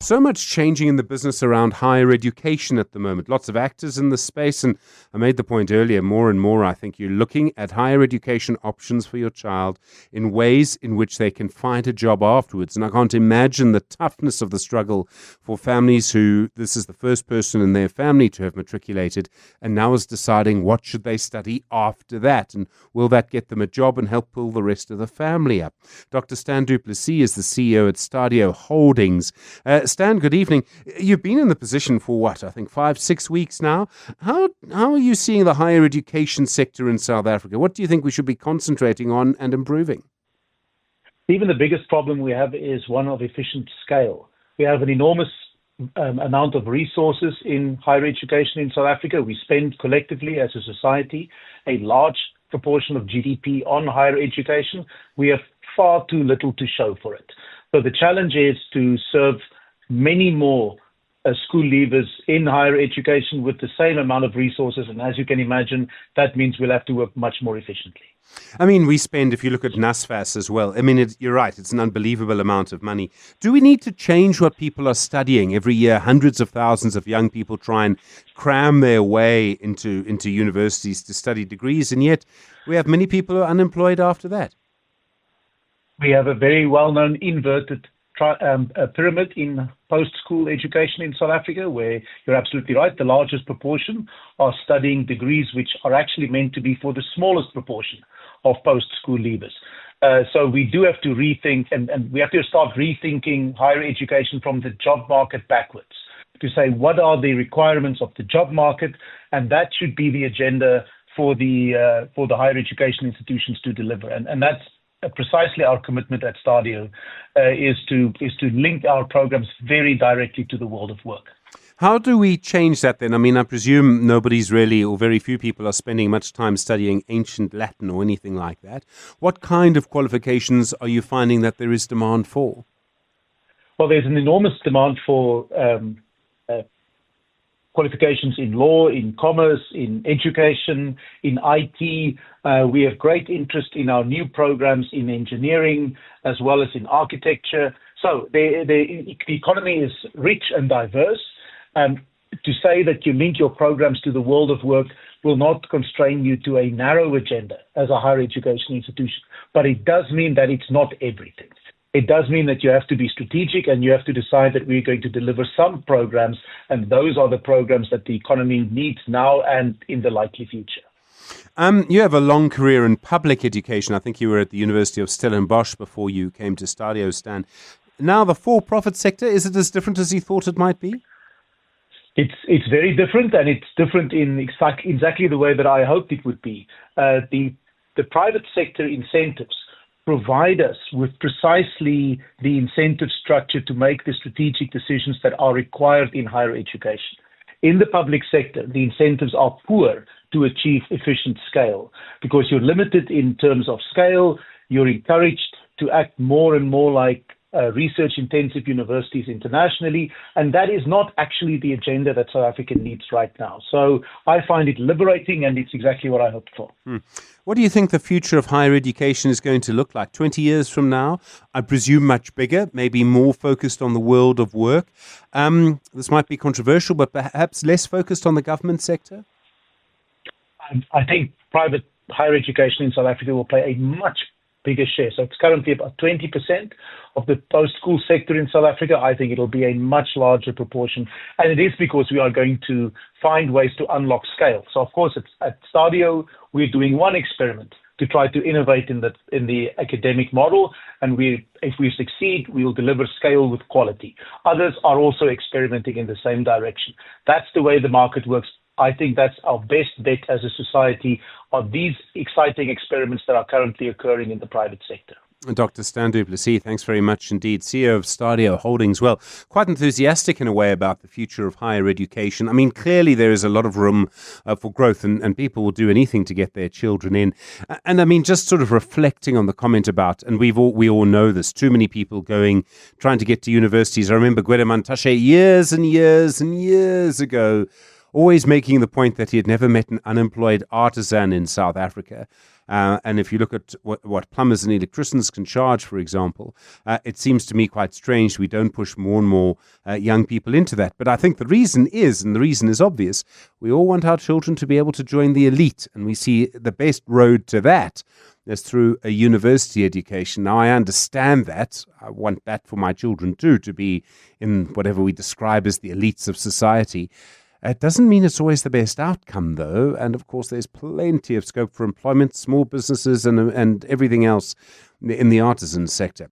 So much changing in the business around higher education at the moment. Lots of actors in the space. And I made the point earlier, more and more, I think you're looking at higher education options for your child in ways in which they can find a job afterwards. And I can't imagine the toughness of the struggle for families who this is the first person in their family to have matriculated and now is deciding what should they study after that. And will that get them a job and help pull the rest of the family up? Dr Stan du Plessis is the CEO at STADIO Holdings. Stan, good evening. You've been in the position for what, I think 5-6 weeks now. How are you seeing the higher education sector in South Africa? What do you think we should be concentrating on and improving? Even the biggest problem we have is one of efficient scale. We have an enormous amount of resources in higher education in South Africa. We spend collectively as a society a large proportion of GDP on higher education. We have far too little to show for it. So the challenge is to serve many more school leavers in higher education with the same amount of resources. And as you can imagine, that means we'll have to work much more efficiently. I mean, we spend, if you look at NSFAS as well, I mean, you're right, it's an unbelievable amount of money. Do we need to change what people are studying? Every year, hundreds of thousands of young people try and cram their way into universities to study degrees, and yet we have many people who are unemployed after that. We have a very well-known inverted pyramid in post-school education in South Africa, where you're absolutely right, the largest proportion are studying degrees which are actually meant to be for the smallest proportion of post-school leavers. So we do have to rethink, and we have to start rethinking higher education from the job market backwards, to say what are the requirements of the job market, and that should be the agenda for the higher education institutions to deliver. And that's precisely our commitment at STADIO, is to link our programs very directly to the world of work. How do we change that then? I mean, I presume nobody's really, or very few people are spending much time studying ancient Latin or anything like that. What kind of qualifications are you finding that there is demand for? Well, there's an enormous demand for qualifications in law, in commerce, in education, in IT. We have great interest in our new programs in engineering as well as in architecture. So the economy is rich and diverse. To say that you link your programs to the world of work will not constrain you to a narrow agenda as a higher education institution, but it does mean that it's not everything. It does mean that you have to be strategic and you have to decide that we're going to deliver some programs, and those are the programs that the economy needs now and in the likely future. You have a long career in public education. I think you were at the University of Stellenbosch before you came to STADIO, Stan. Now the for-profit sector, is it as different as you thought it might be? It's very different, and it's different in exactly the way that I hoped it would be. The private sector incentives provide us with precisely the incentive structure to make the strategic decisions that are required in higher education. In the public sector, the incentives are poor to achieve efficient scale because you're limited in terms of scale. You're encouraged to act more and more like research-intensive universities internationally, and that is not actually the agenda that South Africa needs right now. So I find it liberating, and it's exactly what I hoped for. What do you think the future of higher education is going to look like 20 years from now? I presume much bigger, maybe more focused on the world of work. This might be controversial, but perhaps less focused on the government sector? I think private higher education in South Africa will play a much bigger share. So it's currently about 20% of the post-school sector in South Africa. I think it'll be a much larger proportion. And it is because we are going to find ways to unlock scale. So of course, at STADIO, we're doing one experiment to try to innovate in the academic model. And if we succeed, we will deliver scale with quality. Others are also experimenting in the same direction. That's the way the market works. I think that's our best bet as a society on these exciting experiments that are currently occurring in the private sector. Dr Stan du Plessis, thanks very much indeed. CEO of STADIO Holdings. Well, quite enthusiastic in a way about the future of higher education. I mean, clearly there is a lot of room for growth and people will do anything to get their children in. And I mean, just sort of reflecting on the comment about, and we all know this, too many people trying to get to universities. I remember Gwede Mantashe years and years and years ago always making the point that he had never met an unemployed artisan in South Africa. And if you look at what plumbers and electricians can charge, for example, it seems to me quite strange we don't push more and more young people into that. But I think the reason is, and the reason is obvious, we all want our children to be able to join the elite. And we see the best road to that is through a university education. Now, I understand that. I want that for my children too, to be in whatever we describe as the elites of society. It doesn't mean it's always the best outcome, though. And of course, there's plenty of scope for employment, small businesses, and everything else in the artisan sector.